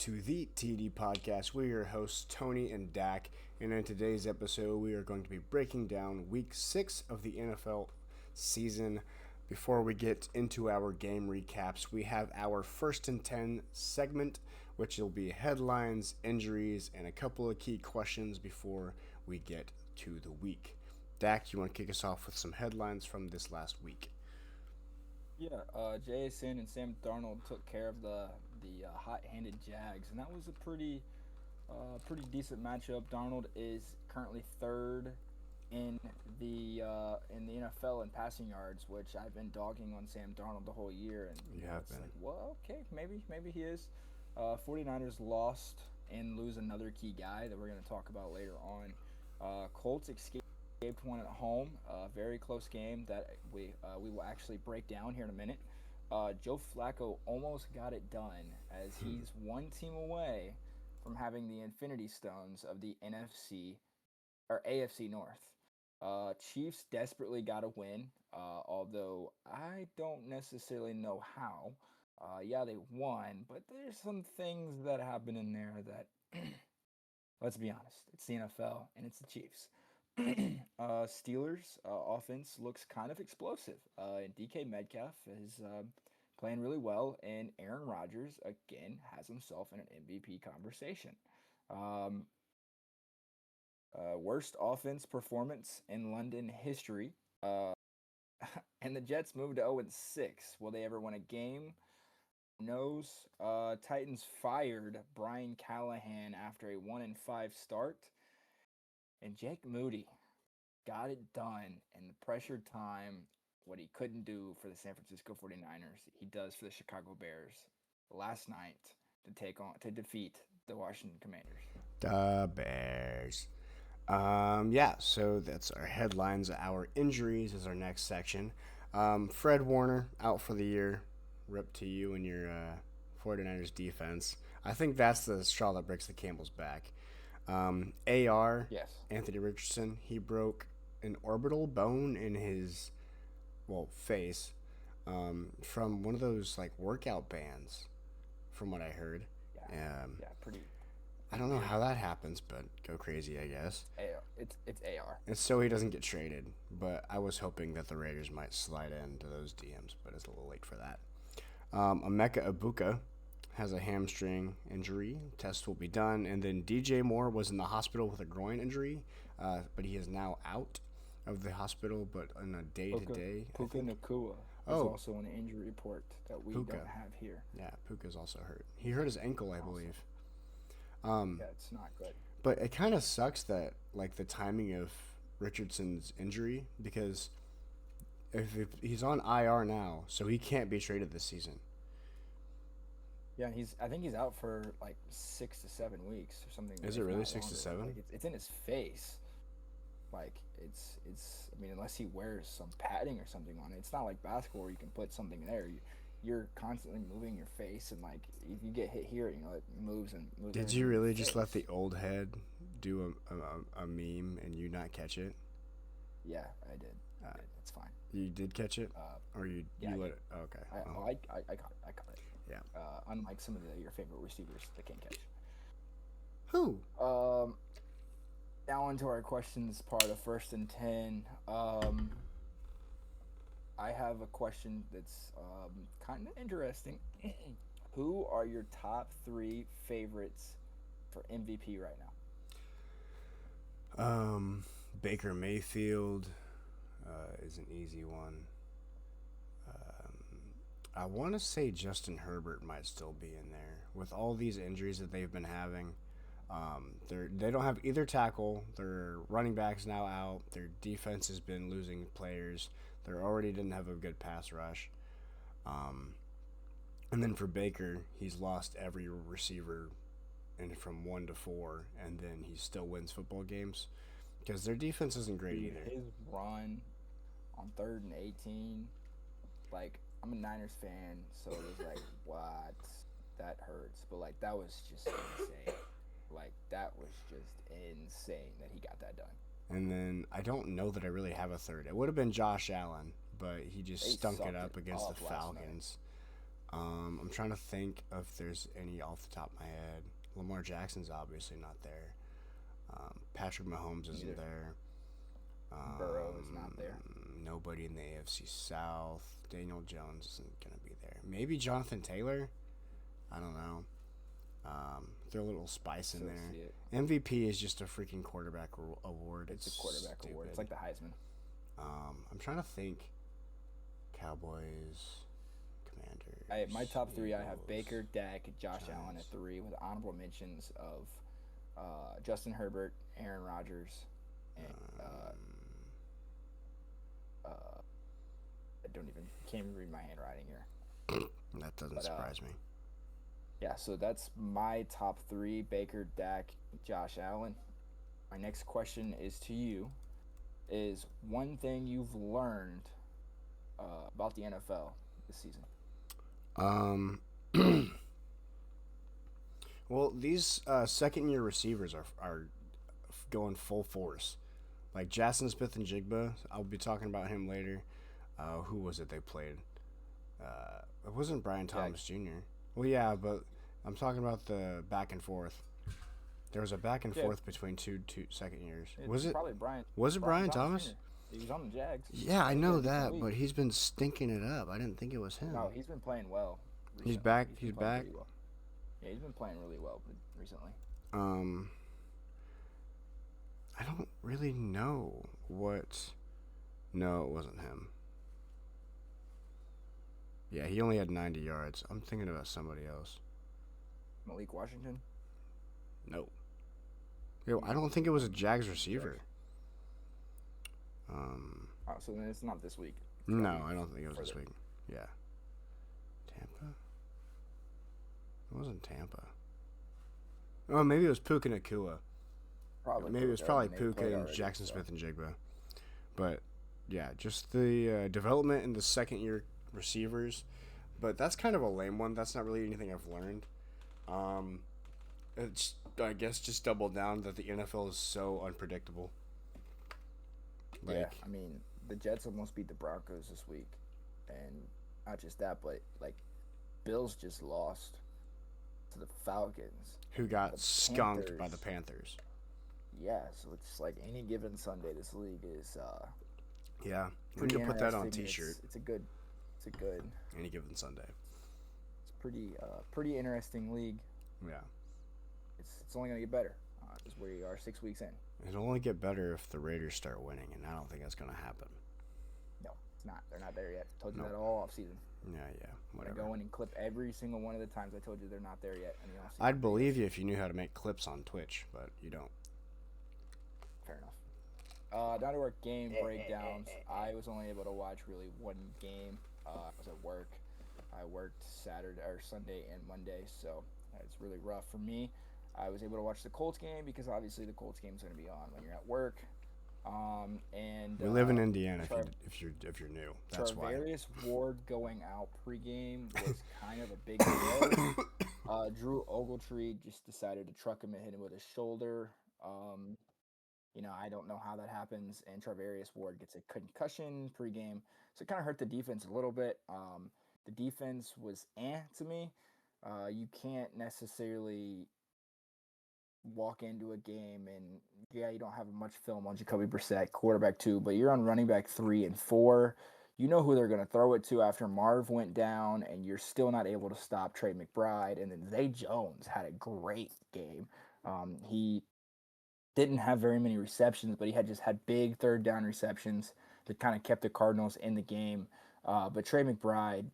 to the TD Podcast. We're your hosts, Tony and Dak, and in today's episode, we are going to be breaking down Week 6 of the NFL season. Before we get into our game recaps, we have our First and 10 segment, which will be headlines, injuries, and a couple of key questions before we get to the week. Dak, you want to kick us off with some headlines from this last week? Jason and Sam Darnold took care of the hot-handed Jags, and that was a pretty decent matchup. Darnold is currently third in the NFL in passing yards, which I've been dogging on Sam Darnold the whole year, and You have it's been. like, well, okay, maybe he is. 49ers lost and lose another key guy that we're going to talk about later on. Colts escaped one at home. Very close game that we will actually break down here in a minute. Joe Flacco almost got it done as he's one team away from having the Infinity Stones of the NFC or AFC North. Chiefs desperately got a win, although I don't necessarily know how. Yeah, they won, but there's some things that happen in there that, let's be honest, it's the NFL and it's the Chiefs. Steelers offense looks kind of explosive. And DK Metcalf is playing really well, and Aaron Rodgers again has himself in an MVP conversation. Um, Worst offense performance in London history. Uh, and the Jets moved to 0-6. Will they ever win a game? Knows. Titans fired Brian Callahan after a 1-5 start. And Jake Moody got it done in the pressured time. What he couldn't do for the San Francisco 49ers, he does for the Chicago Bears last night to defeat the Washington Commanders. The Bears. So that's our headlines. Our injuries is our next section. Fred Warner out for the year. Rip to you and your 49ers defense. I think that's the straw that breaks the camel's back. AR, Yes. Anthony Richardson, he broke an orbital bone in his, face from one of those like workout bands, from what I heard. Yeah. Um, Yeah. I Pretty don't know weird. how that happens, but go crazy, I guess. AR. It's AR. And so he doesn't get traded. But I was hoping that the Raiders might slide into those DMs, but it's a little late for that. Emeka Ibuka has a hamstring injury. Test will be done. And then DJ Moore was in the hospital with a groin injury, but he is now out of the hospital, but on a day to Puka day, I Puka think. Nakua is Oh, also on an injury report that we Puka. don't have here. Yeah, Puka's also hurt. He hurt his ankle, I Also, believe. Um, yeah, it's not good. but it kind of sucks that like the timing of Richardson's injury because if he's on IR now, so he can't be traded this season. Yeah, I think he's out for like 6 to 7 weeks or something, Is it if really not six to longer. Like seven? it's in his face. Like it's. I mean, unless he wears some padding or something on it, it's not like basketball where you can put something there. You're constantly moving your face, and like if you get hit here, it moves and moves Did everything you in your really just let face. the old head do a meme and you not catch it? Yeah, I did. I Uh, did. It's fine. you did catch it, Uh, or yeah, you I let did. it? Oh, okay. I Oh, oh I caught it. I caught it. yeah. Unlike some of your favorite receivers that can't catch. Who? Um, Now into our questions part of first and 10. I have a question that's kind of interesting. Who are your top three favorites for MVP right now? Um, Baker Mayfield is an easy one. I want to say Justin Herbert might still be in there with all these injuries that they've been having. They don't have either tackle. Their running backs now out. Their defense has been losing players. They already didn't have a good pass rush. Um, and then for Baker, he's lost every receiver and from 1 to 4, and then he still wins football games because their defense isn't great Dude, either. his run on 3rd and 18, like, I'm a Niners fan, so it was like, what? That hurts. But, like, that was just insane. Like, that was just insane that he got that done. And then I don't know that I really have a third. It would have been Josh Allen, but he just They stunk it sucked it up against the up last night. Falcons. I'm trying to think if there's any off the top of my head. Lamar Jackson's obviously not there. Patrick Mahomes isn't Neither. there. Burrow is not there. Nobody in the AFC South. Daniel Jones isn't going to be there. Maybe Jonathan Taylor? I don't know. Throw a little spice in Still there. see it. MVP is just a freaking quarterback award. It's a quarterback award. It's like the Heisman. I'm trying to think. Cowboys, Commanders. My top three, I have Eagles. Baker, Dak, Josh Allen Giants. at 3, with honorable mentions of Justin Herbert, Aaron Rodgers, and I can't even read my handwriting here. That doesn't But, surprise me. Yeah, so that's my top 3: Baker, Dak, Josh Allen. My next question is to you: is one thing you've learned about the NFL this season? Well, these second-year receivers are going full force. Like Jason Smith and Jigba, I'll be talking about him later. Who was it they played? It wasn't Brian Thomas Jr. Well, yeah, but I'm talking about the back and forth. There was a back and forth between two second years. Was it? Probably Brian. Was it Brian Thomas? Jr. He was on the Jags. Yeah, I He know had a decent that, week. but he's been stinking it up. I didn't think it was him. No, he's been playing well. He's recently. back. been He's playing back. pretty well. Yeah, he's been playing really well recently. I don't really know what. No, it wasn't him. Yeah, he only had 90 yards. I'm thinking about somebody else. Malik Washington. Nope. Yo, I don't think it was a Jags receiver. Oh, so then it's not this week. No, I don't think it was this further. week. Yeah. Tampa? It wasn't Tampa. Oh, maybe it was Puka Nakua. Probably. Maybe it was Puka, probably and they Puka played and already, Jackson so. Smith and Jigba. But, yeah, just the development in the second-year receivers. But that's kind of a lame one. That's not really anything I've learned. It's, I guess, just double down that the NFL is so unpredictable. Yeah, I mean, the Jets almost beat the Broncos this week, and not just that, but like, Bills just lost to the Falcons. Who got the skunked by the Panthers. Panthers. Yeah, so it's like any given Sunday, this league is Yeah, we pretty need to put that on a interesting. T-shirt. It's a good. Any given Sunday. It's pretty interesting league. Yeah. It's only gonna get better. As we are 6 weeks in. It'll only get better if the Raiders start winning, and I don't think that's going to happen. No, it's not. They're not there yet. Told you Nope. that all off season. Yeah, I'm whatever. gonna go in and clip every single one of the times I told you they're not there yet. In the off season. I'd believe you if you knew how to make clips on Twitch, but you don't. Fair enough. Down to our game breakdowns. I was only able to watch really one game. I was at work. I worked Sunday and Monday, so it's really rough for me. I was able to watch the Colts game because obviously the Colts game is going to be on when you're at work. And We live in Indiana. Char- If you're new, that's why. Charvarius Ward going out pregame was kind of a big deal. Drew Ogletree just decided to truck him and hit him with his shoulder. I don't know how that happens. And Charvarius Ward gets a concussion pregame, so it kind of hurt the defense a little bit. The defense was to me. You can't necessarily walk into a game and you don't have much film on Jacoby Brissett, quarterback 2, but you're on running back 3 and 4. You know who they're going to throw it to after Marv went down, and you're still not able to stop Trey McBride. And then Zay Jones had a great game. He didn't have very many receptions, but he had big third down receptions that kind of kept the Cardinals in the game. But Trey McBride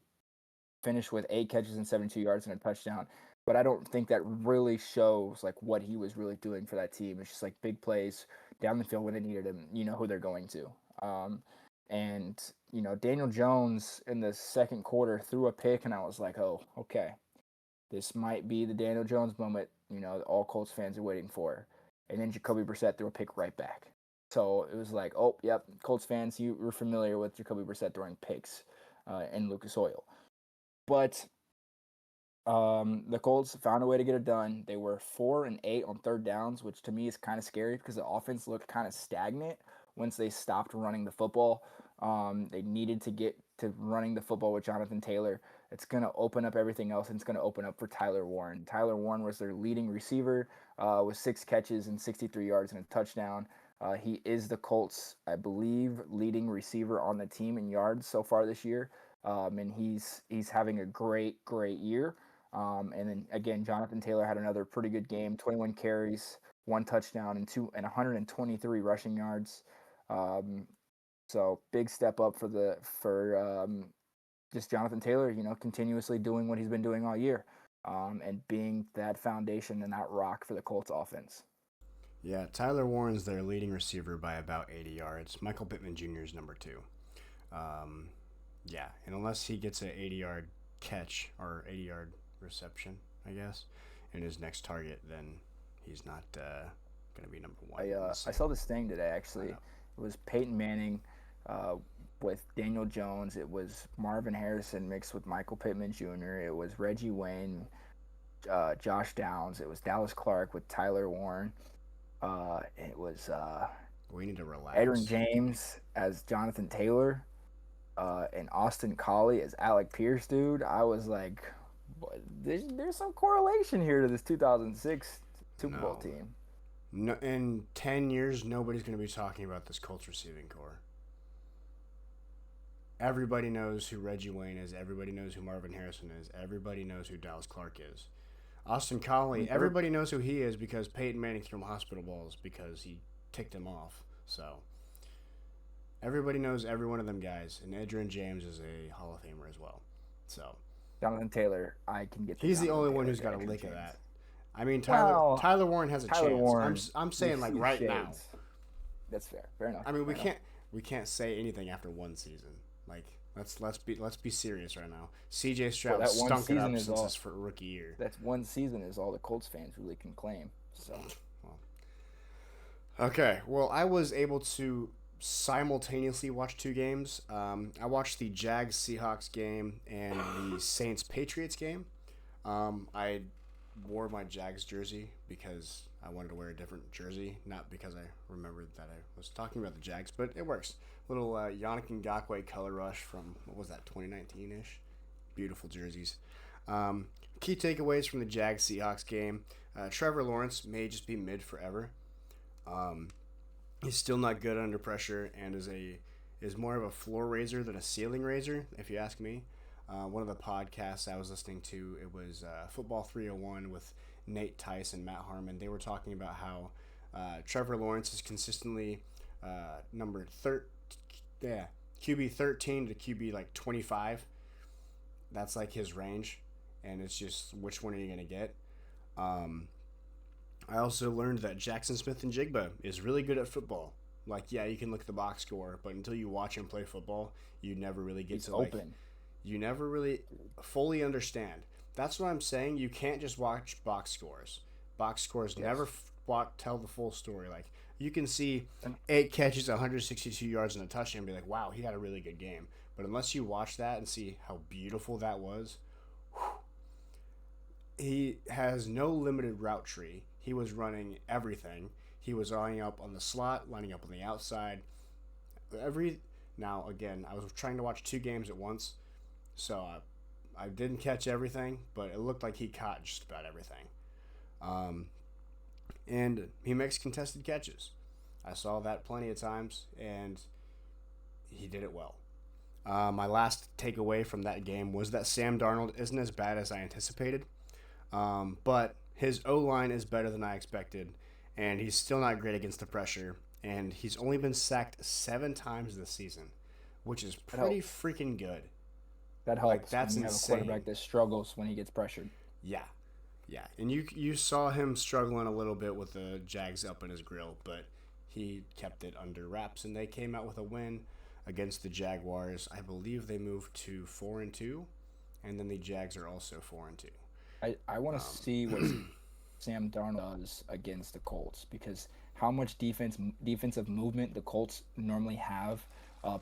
finished with 8 catches and 72 yards and a touchdown. But I don't think that really shows like what he was really doing for that team. It's just like big plays down the field when they needed him. You know who they're going to. And Daniel Jones in the second quarter threw a pick, and I was like, oh, okay, this might be the Daniel Jones moment. All Colts fans are waiting for. And then Jacoby Brissett threw a pick right back. So it was like, oh, yep, Colts fans, you were familiar with Jacoby Brissett throwing picks and Lucas Oil. But the Colts found a way to get it done. They were 4 and 8 on third downs, which to me is kind of scary because the offense looked kind of stagnant once they stopped running the football. They needed to get to running the football with Jonathan Taylor. it's going to open up everything else, and it's going to open up for Tyler Warren. Tyler Warren was their leading receiver with 6 catches and 63 yards and a touchdown. He is the Colts, I believe, leading receiver on the team in yards so far this year, and he's having a great year. And then again, Jonathan Taylor had another pretty good game: 21 carries, 1 touchdown, and 123 rushing yards. So big step up for just Jonathan Taylor, continuously doing what he's been doing all year, and being that foundation and that rock for the Colts offense. Yeah, Tyler Warren's their leading receiver by about 80 yards. Michael Pittman Jr. is number 2. Yeah, and unless he gets an 80-yard catch or 80-yard reception, I guess, in his next target, then he's not going to be number 1. I saw this thing today, actually. It was Peyton Manning with Daniel Jones. It was Marvin Harrison mixed with Michael Pittman Jr. It was Reggie Wayne, Josh Downs. It was Dallas Clark with Tyler Warren. It was we need to relax. Edgerrin James as Jonathan Taylor, and Austin Collie as Alec Pierce, dude. I was like, there's some correlation here to this 2006 Super Bowl team. No, in 10 years, nobody's going to be talking about this Colts receiving core. Everybody knows who Reggie Wayne is. Everybody knows who Marvin Harrison is. Everybody knows who Dallas Clark is. Austin Collie, everybody knows who he is because Peyton Manning threw him hospital balls because he ticked him off. So everybody knows every one of them guys, and Edgerrin James is a Hall of Famer as well. So Jonathan Taylor, I can get. He's the only one who's got a lick of that. I mean, Tyler Warren has a chance. Warren, I'm saying like right now. That's fair. Fair enough. I mean, we can't say anything after one season. Like let's be serious right now. C.J. Stroud stunk it up since his rookie year. That's one season is all the Colts fans really can claim. So. Okay. Well, I was able to simultaneously watch 2 games. I watched the Jags-Seahawks game and the Saints-Patriots game. I wore my Jags jersey because I wanted to wear a different jersey, not because I remembered that I was talking about the Jags, but it works. Little Yannick Ngakoue color rush from, what was that, 2019-ish? Beautiful jerseys. Key takeaways from the Jags-Seahawks game. Trevor Lawrence may just be mid forever. He's still not good under pressure and is more of a floor raiser than a ceiling raiser, if you ask me. One of the podcasts I was listening to, it was Football 301 with Nate Tice and Matt Harmon. They were talking about how Trevor Lawrence is consistently QB 13 to QB like 25. That's like his range, and it's just which one are you going to get. I also learned that Jackson Smith-Njigba is really good at football. Like, yeah, you can look at the box score, but until you watch him play football, you never really get to open. You never really fully understand. That's what I'm saying. You can't just watch box scores. Box scores never tell the full story. Like, you can see 8 catches, 162 yards, and a touchdown and be like, wow, he had a really good game. But unless you watch that and see how beautiful that was, he has no limited route tree. He was running everything. He was lining up on the slot, lining up on the outside. Now, again, I was trying to watch 2 games at once, so I didn't catch everything, but it looked like he caught just about everything. And he makes contested catches. I saw that plenty of times, and he did it well. My last takeaway from that game was that Sam Darnold isn't as bad as I anticipated, but his O-line is better than I expected, and he's still not great against the pressure, and he's only been sacked 7 times this season, which is pretty freaking good. That helps. That's when you insane. Have a quarterback that struggles when he gets pressured. Yeah. And you saw him struggling a little bit with the Jags up in his grill, but he kept it under wraps, and they came out with a win against the Jaguars. I believe they moved to 4-2, and then the Jags are also 4-2. I want to see what Sam Darnold does against the Colts, because how much defensive movement the Colts normally have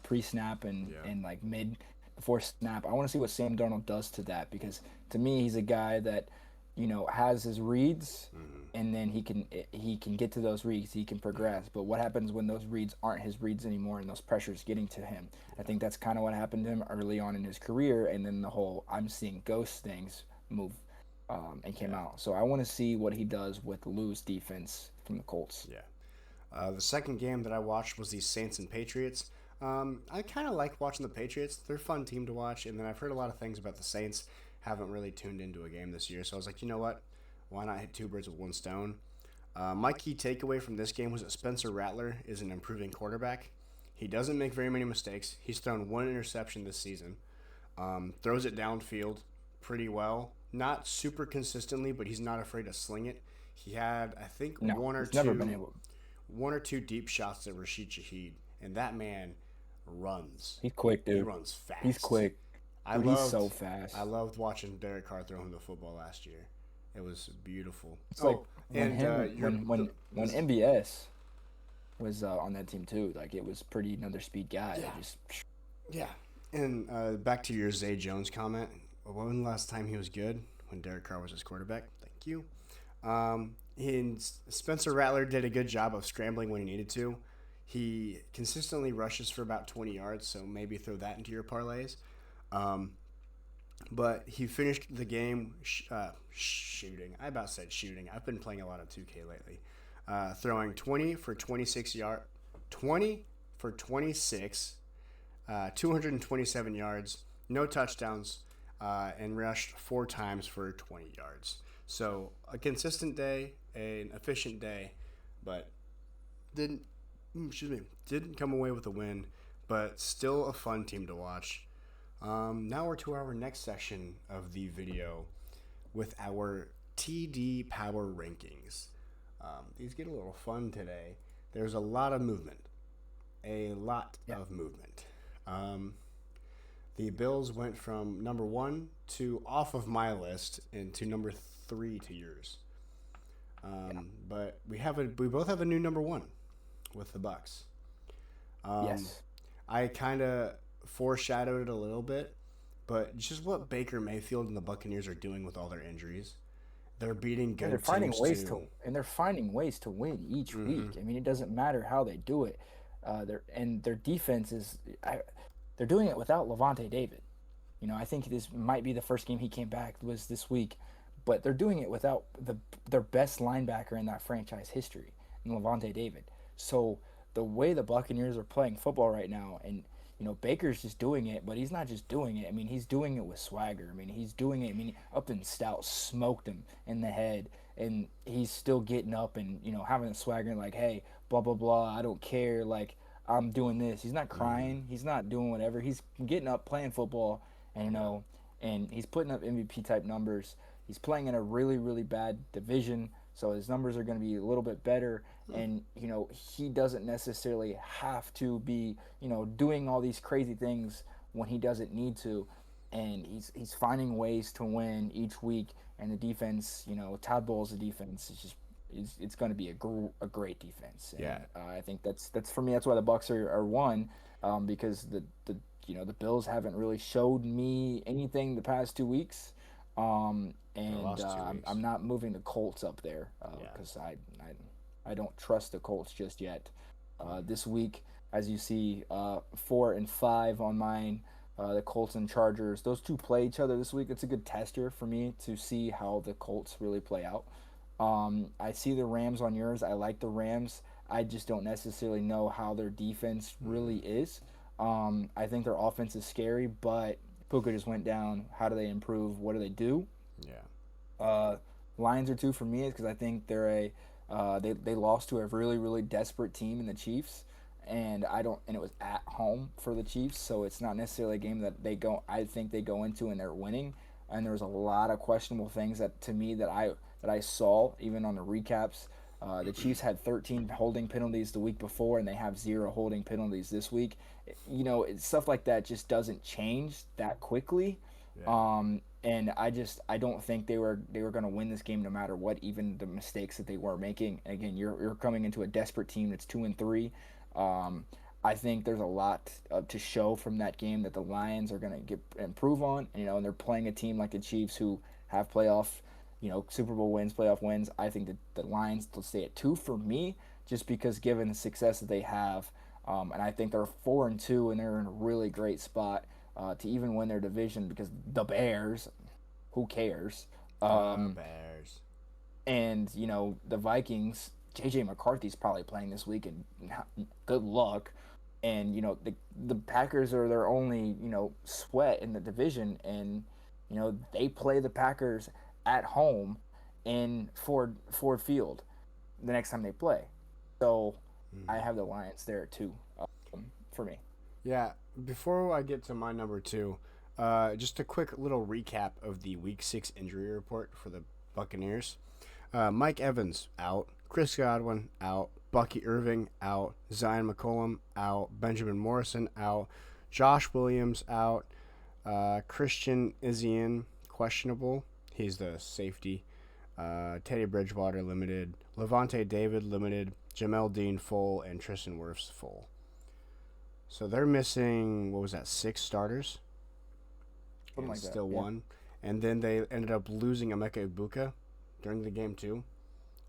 pre-snap and like mid before snap. I want to see what Sam Darnold does to that, because to me he's a guy that has his reads, and then he can get to those reads, he can progress. But what happens when those reads aren't his reads anymore and those pressures getting to him? I think that's kind of what happened to him early on in his career, and then the whole "I'm seeing ghost" things move and came Yeah. out. So I want to see what he does with Lou's defense from the Colts. Yeah. The second game that I watched was the Saints and Patriots. I kind of like watching the Patriots. They're a fun team to watch, and then I've heard a lot of things about the Saints. Haven't really tuned into a game this year, so I was like, you know what? Why not hit two birds with one stone? My key takeaway from this game was that Spencer Rattler is an improving quarterback. He doesn't make very many mistakes. He's thrown one interception this season. Throws it downfield pretty well. Not super consistently, but he's not afraid to sling it. He had, I think, No, he's never been able. one or two deep shots at Rashid Shaheed, and that man runs. He's quick, He dude. runs fast. He's quick. I Dude, he's loved, so fast. I loved watching Derek Carr throw him the football last year. It was beautiful. It's like when and him your when MBS was on that team too. Like it was pretty another speed guy. Yeah. Just yeah, and back to your Zay Jones comment. When the last time he was good? When Derek Carr was his quarterback. Thank you. And Spencer Rattler did a good job of scrambling when he needed to. He consistently rushes for about 20 yards, so maybe throw that into your parlays. But he finished the game shooting. I about said shooting. I've been playing a lot of 2K lately. Throwing 20 for 26, 227 yards, no touchdowns, and rushed 4 times for 20 yards. So a consistent day, an efficient day, but didn't didn't come away with a win, but still a fun team to watch. Now we're to our next section of the video with our TD Power Rankings. These get a little fun today. There's a lot of movement. Of movement. The Bills went from number 1 to off of my list and to number 3 to yours. But we both have a new number 1 with the Bucks. yes. I kind of foreshadowed it a little bit, but just what Baker Mayfield and the Buccaneers are doing with all their injuries. They're beating good And they're finding teams ways too. they're finding ways to win each week. I mean, it doesn't matter how they do it. Their defense they're doing it without Levante David. You know, I think this might be the first game he came back was this week, but they're doing it without their best linebacker in that franchise history, in Levante David. So the way the Buccaneers are playing football right now, and you know Baker's just doing it, but he's not just doing it. I mean, he's doing it with swagger. I mean, he's doing it. I mean, up and Stout smoked him in the head, and he's still getting up and having a swagger and like, hey, blah blah blah. I don't care. Like I'm doing this. He's not crying. He's not doing whatever. He's getting up, playing football, and and he's putting up MVP type numbers. He's playing in a really really bad division, so his numbers are going to be a little bit better. And he doesn't necessarily have to be doing all these crazy things when he doesn't need to, and he's finding ways to win each week. And the defense, Todd Bowles' defense is just it's going to be a great defense. And, Yeah. I think that's for me. That's why the Bucks are one, because the Bills haven't really showed me anything the past 2 weeks. And lost 2 weeks. I'm not moving the Colts up there Yeah. because I don't trust the Colts just yet. This week, as you see, 4 and 5 on mine. The Colts and Chargers, those two play each other this week. It's a good tester for me to see how the Colts really play out. I see the Rams on yours. I like the Rams. I just don't necessarily know how their defense really is. I think their offense is scary, but Puka just went down. How do they improve? What do they do? Yeah. Lions are 2 for me because I think they're they lost to a really really desperate team in the Chiefs, and it was at home for the Chiefs, so it's not necessarily a game that I think they go into and they're winning. And there's a lot of questionable things that to me that I saw even on the recaps. The Chiefs had 13 holding penalties the week before, and they have 0 holding penalties this week. Stuff like that just doesn't change that quickly. Yeah. And I don't think they were going to win this game no matter what, even the mistakes that they were making. And again, you're coming into a desperate team that's 2-3. I think there's a lot to show from that game that the Lions are going to improve on. And they're playing a team like the Chiefs who have playoff Super Bowl wins, playoff wins. I think that the Lions will stay at 2 for me, just because given the success that they have, and I think they're 4-2, and they're in a really great spot to even win their division because the Bears, who cares? Um, Bears. and the Vikings, JJ McCarthy's probably playing this week, and good luck. And the Packers are their only sweat in the division, and they play the Packers at home in Ford Field the next time they play. So I have the Lions there too, for me. Yeah, before I get to my number two, just a quick little recap of the Week 6 injury report for the Buccaneers. Mike Evans out, Chris Godwin out, Bucky Irving out, Zion McCollum out, Benjamin Morrison out, Josh Williams out, Christian Izien questionable. He's the safety. Teddy Bridgewater limited, Levante David limited, Jamel Dean full, and Tristan Wirfs full. So they're missing, what was that, 6 starters? Something And like that. still Yeah. won. And then they ended up losing Emeka Ibuka during the game too.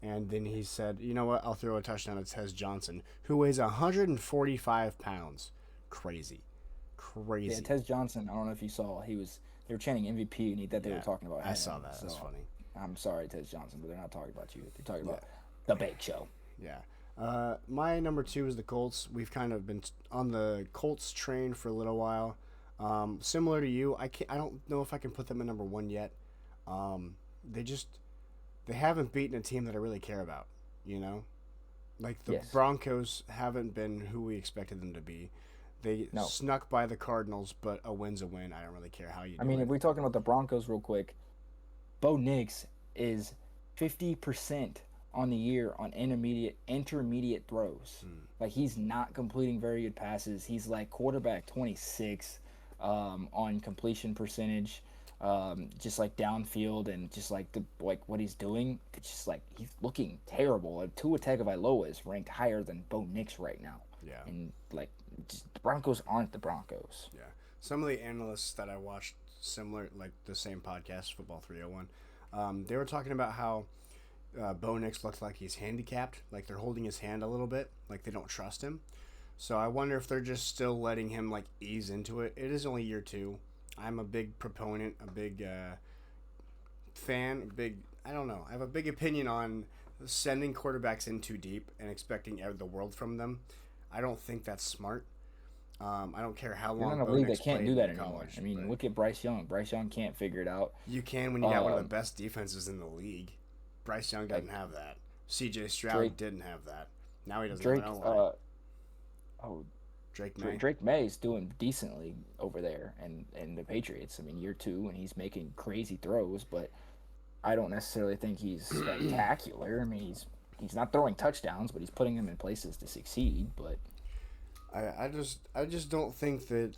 And then he said, you know what, I'll throw a touchdown to Tez Johnson, who weighs 145 pounds. Crazy. Yeah, Crazy. Tez Johnson. I don't know if you saw. They were chanting MVP, and that they were Yeah, talking about him. I saw that. That's So funny. I'm sorry, Tez Johnson, but they're not talking about you. They're talking Yeah. about the Bake Show. Yeah. My number two is the Colts. We've kind of been on the Colts train for a little while. Similar to you, I don't know if I can put them in number one yet. Um, they just they haven't beaten a team that I really care about. You know, like the Yes. Broncos haven't been who we expected them to be. They No. snuck by the Cardinals, but a win's a win. I don't really care how you I do mean, if it. we're talking about the Broncos real quick, Bo Nix is 50% on the year on intermediate throws. Like, he's not completing very good passes. He's like quarterback 26 on completion percentage, just like downfield, and just like what he's doing. It's just like he's looking terrible. Tua Tagovailoa is ranked higher than Bo Nix right now, Yeah. and like the Broncos aren't the Broncos. Yeah. Some of the analysts that I watched, similar, like the same podcast, Football 301, they were talking about how Bo Nix looks like he's handicapped, like they're holding his hand a little bit, like they don't trust him. So I wonder if they're just still letting him like ease into it. It is only year two. I'm a big proponent, a big fan, a big, I don't know. I have a big opinion on sending quarterbacks in too deep and expecting the world from them. I don't think that's smart. I don't care how You're long in a Bo league Nix that can't played do that in anymore. college. I mean, but look at Bryce Young. Bryce Young can't figure it out. you can when you got one of the Um, best defenses in the league. Bryce Young like doesn't have that. C.J. Stroud Drake, didn't have that. Now he doesn't Drake, have an line. oh, Drake May. Drake May's doing decently over there, and the Patriots. I mean, year two, and he's making crazy throws, but I don't necessarily think he's spectacular. I mean, he's not throwing touchdowns, but he's putting them in places to succeed. But I just don't think that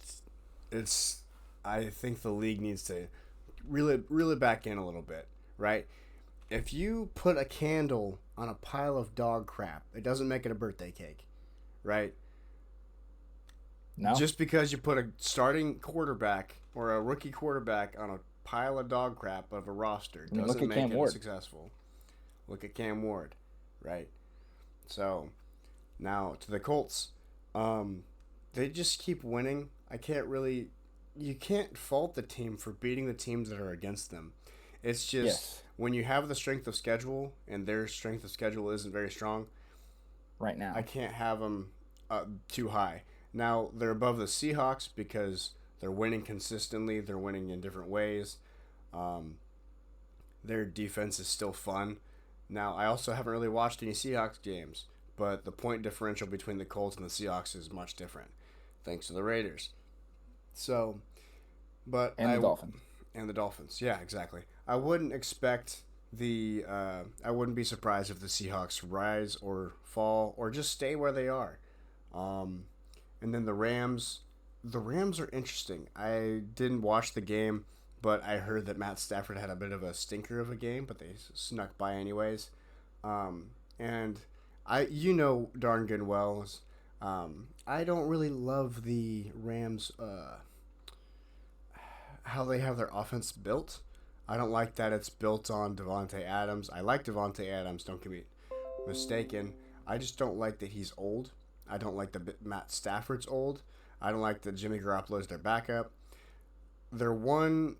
it's. I think the league needs to reel it back in a little bit, right? If you put a candle on a pile of dog crap, it doesn't make it a birthday cake, right? no, Just because you put a starting quarterback or a rookie quarterback on a pile of dog crap of a roster I mean, doesn't look at make Cam it Ward. successful. Look at Cam Ward, right? So now to the Colts, they just keep winning. You can't fault the team for beating the teams that are against them. It's just Yes, when you have the strength of schedule and their strength of schedule isn't very strong, right now. I can't have them too high. Now they're above the Seahawks because they're winning consistently. They're winning in different ways. Um, their defense is still fun. Now I also haven't really watched any Seahawks games, but the point differential between the Colts and the Seahawks is much different, thanks to the Raiders. So, but And the Dolphins. and the Dolphins, yeah, exactly. I wouldn't expect the. I wouldn't be surprised if the Seahawks rise or fall or just stay where they are. Um, and then the Rams. The Rams are interesting. I didn't watch the game, but I heard that Matt Stafford had a bit of a stinker of a game, but they snuck by anyways. And darn good well, I don't really love the Rams. How they have their offense built. I don't like that it's built on Devontae Adams. I like Devontae Adams, don't get me mistaken. I just don't like that he's old. I don't like that Matt Stafford's old. I don't like that Jimmy Garoppolo's their backup. They're one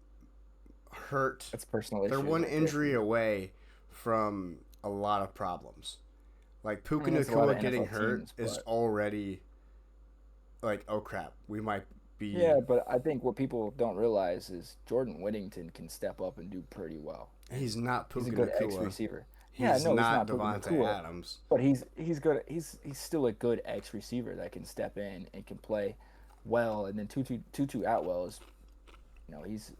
hurt. That's personal issue. They're one injury away from a lot of problems. Like Puka Nacua getting hurt is already like, oh crap, we might be. Yeah, but I think what people don't realize is Jordan Whittington can step up and do pretty well. He's not Puka He's a good Nacua. X receiver. He's not Devontae Adams. But he's he's still a good X receiver that can step in and can play well. And then Tutu Atwell is,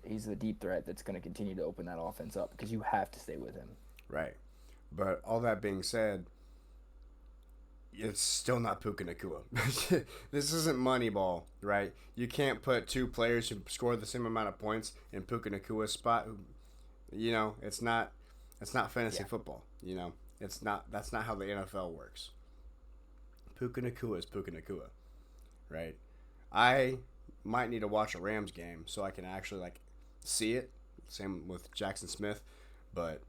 he's the deep threat that's going to continue to open that offense up because you have to stay with him. Right. But all that being said, it's still not Puka Nacua. This isn't Moneyball, right? You can't put two players who score the same amount of points in Puka Nacua's spot. It's not fantasy football. It's not. That's not how the NFL works. Puka Nacua is Puka Nacua, right? I might need to watch a Rams game so I can actually see it. Same with Jackson Smith, but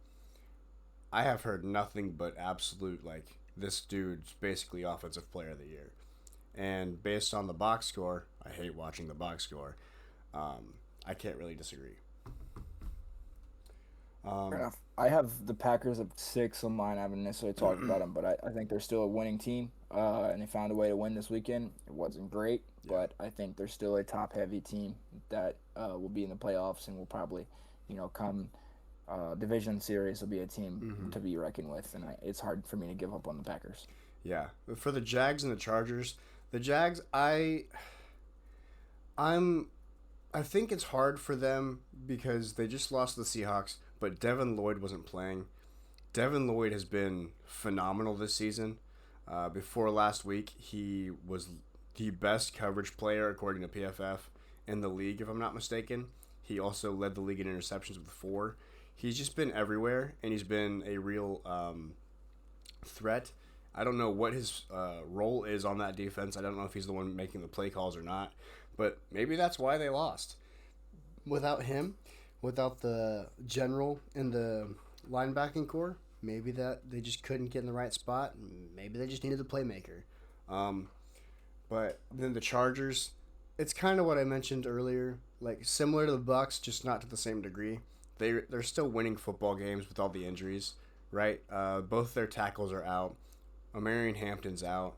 I have heard nothing but absolute this dude's basically offensive player of the year. And based on the box score, I hate watching the box score. I can't really disagree. Fair enough. I have the Packers at 6 on mine. I haven't necessarily talked about them, but I think they're still a winning team. And they found a way to win this weekend. It wasn't great, but I think they're still a top-heavy team that will be in the playoffs and will probably, come division series will be a team to be reckoned with. And it's hard for me to give up on the Packers. Yeah. For the Jags and the Chargers, the Jags, I think it's hard for them because they just lost to the Seahawks, but Devin Lloyd wasn't playing. Devin Lloyd has been phenomenal this season. Before last week, he was the best coverage player, according to PFF, in the league, if I'm not mistaken. He also led the league in interceptions with 4. He's just been everywhere, and he's been a real threat. I don't know what his role is on that defense. I don't know if he's the one making the play calls or not, but maybe that's why they lost. Without him, without the general in the linebacking core, maybe that they just couldn't get in the right spot. Maybe they just needed the playmaker. But then the Chargers, it's kind of what I mentioned earlier, similar to the Bucs, just not to the same degree. They're still winning football games with all the injuries, right? Both their tackles are out. Omarion Hampton's out.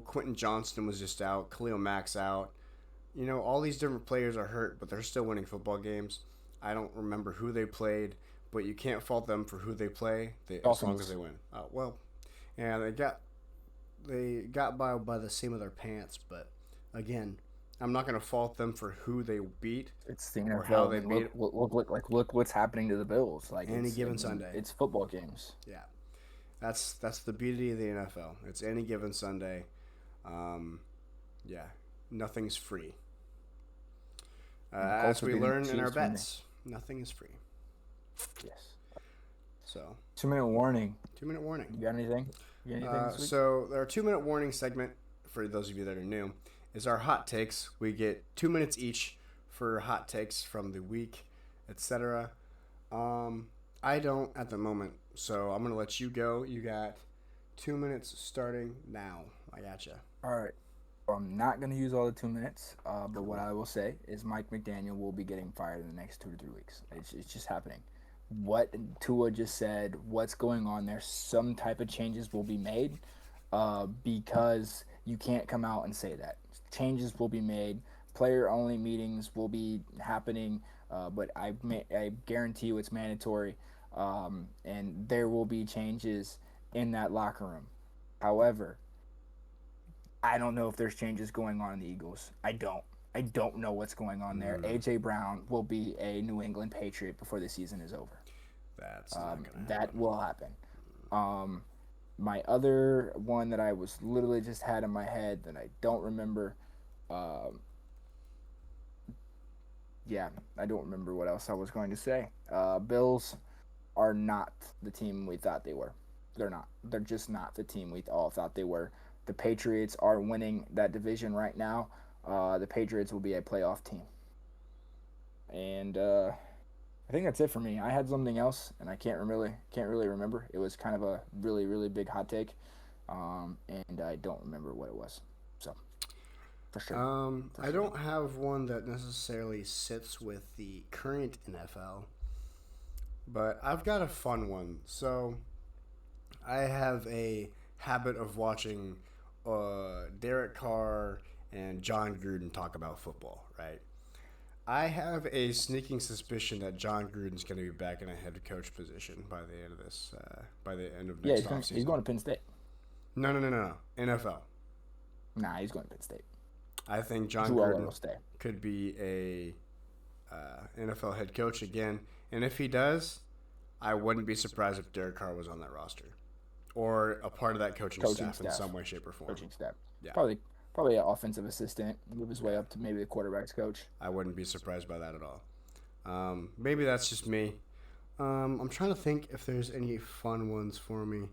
Quentin Johnston was just out. Khalil Mack's out. All these different players are hurt, but they're still winning football games. I don't remember who they played, but you can't fault them for who they play as long as they win. Yeah, they got by the seam of their pants, but again, I'm not going to fault them for who they beat. It's the NFL. Or how they beat. Look what's happening to the Bills. Any given Sunday. It's football games. Yeah, that's the beauty of the NFL. It's any given Sunday. Nothing's free. As we learn in our bets, nothing is free. Yes. So 2-minute warning. 2-minute warning. You got anything? This week? So our 2-minute warning segment, for those of you that are new, is our hot takes. We get 2 minutes each for hot takes from the week, etc. I don't at the moment, so I'm gonna let you go. You got 2 minutes starting now. I gotcha. All right. I'm not going to use all the 2 minutes, but what I will say is Mike McDaniel will be getting fired in the next 2 to 3 weeks. It's just happening. What Tua just said, what's going on there, some type of changes will be made because you can't come out and say that. Changes will be made. Player-only meetings will be happening, but I guarantee you it's mandatory, and there will be changes in that locker room. However, I don't know if there's changes going on in the Eagles. I don't know what's going on there. A.J. Brown will be a New England Patriot before the season is over. That's not gonna happen. That will happen. My other one that I was literally just had in my head that I don't remember. I don't remember what else I was going to say. Bills are not the team we thought they were. They're not. They're just not the team we all thought they were. The Patriots are winning that division right now. The Patriots will be a playoff team. And I think that's it for me. I had something else, and I can't really remember. It was kind of a really really big hot take, and I don't remember what it was. So for I sure. don't have one that necessarily sits with the current NFL, but I've got a fun one. So I have a habit of watching Derek Carr and John Gruden talk about football, right? I have a sneaking suspicion that John Gruden's going to be back in a head coach position by the end of by the end of Yeah, next he's offseason. going to Penn State. No, no, no, no, no. NFL. Nah, he's going to Penn State. I think John Drew Aller Gruden will stay. could be a NFL head coach again, and if he does, I wouldn't be surprised if Derek Carr was on that roster or a part of that coaching Coaching staff in staff. some way, shape, or form. Coaching staff. Yeah, Probably an offensive assistant. Move his way yeah. up to maybe the quarterback's coach. I wouldn't be surprised by that at all. Maybe that's just me. I'm trying to think if there's any fun ones for me.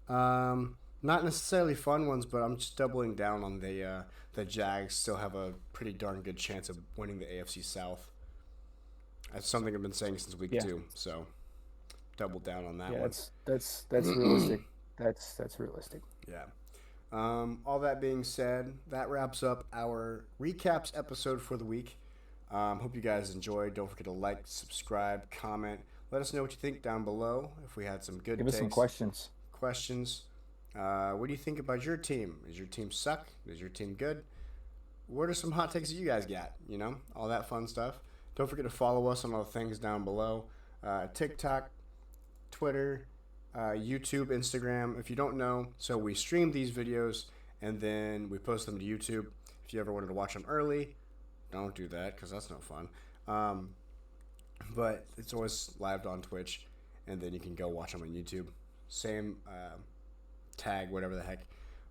Not necessarily fun ones, but I'm just doubling down on the Jags still have a pretty darn good chance of winning the AFC South. That's something I've been saying since week Yeah, two. So double down on that yeah. one. That's realistic. That's realistic. Yeah. All that being said, that wraps up our recaps episode for the week. Hope you guys enjoyed. Don't forget to like, subscribe, comment. Let us know what you think down below. If we had some good Give us some takes, questions. questions. What do you think about your team? Is your team suck? Is your team good? What are some hot takes that you guys got? You know, all that fun stuff. Don't forget to follow us on all the things down below. TikTok, Twitter, YouTube, Instagram. If you don't know, so we stream these videos and then we post them to YouTube. If you ever wanted to watch them early, don't do that because that's no fun. Um, but it's always live on Twitch, and then you can go watch them on YouTube. Same tag, whatever the heck.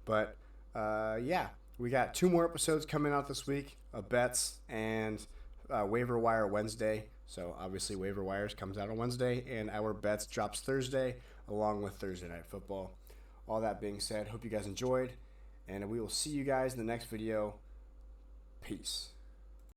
But yeah, we got 2 more episodes coming out this week of bets and waiver wire Wednesday. So obviously waiver wires comes out on Wednesday, and our bets drops Thursday along with Thursday night football. All that being said, hope you guys enjoyed, and we will see you guys in the next video. Peace.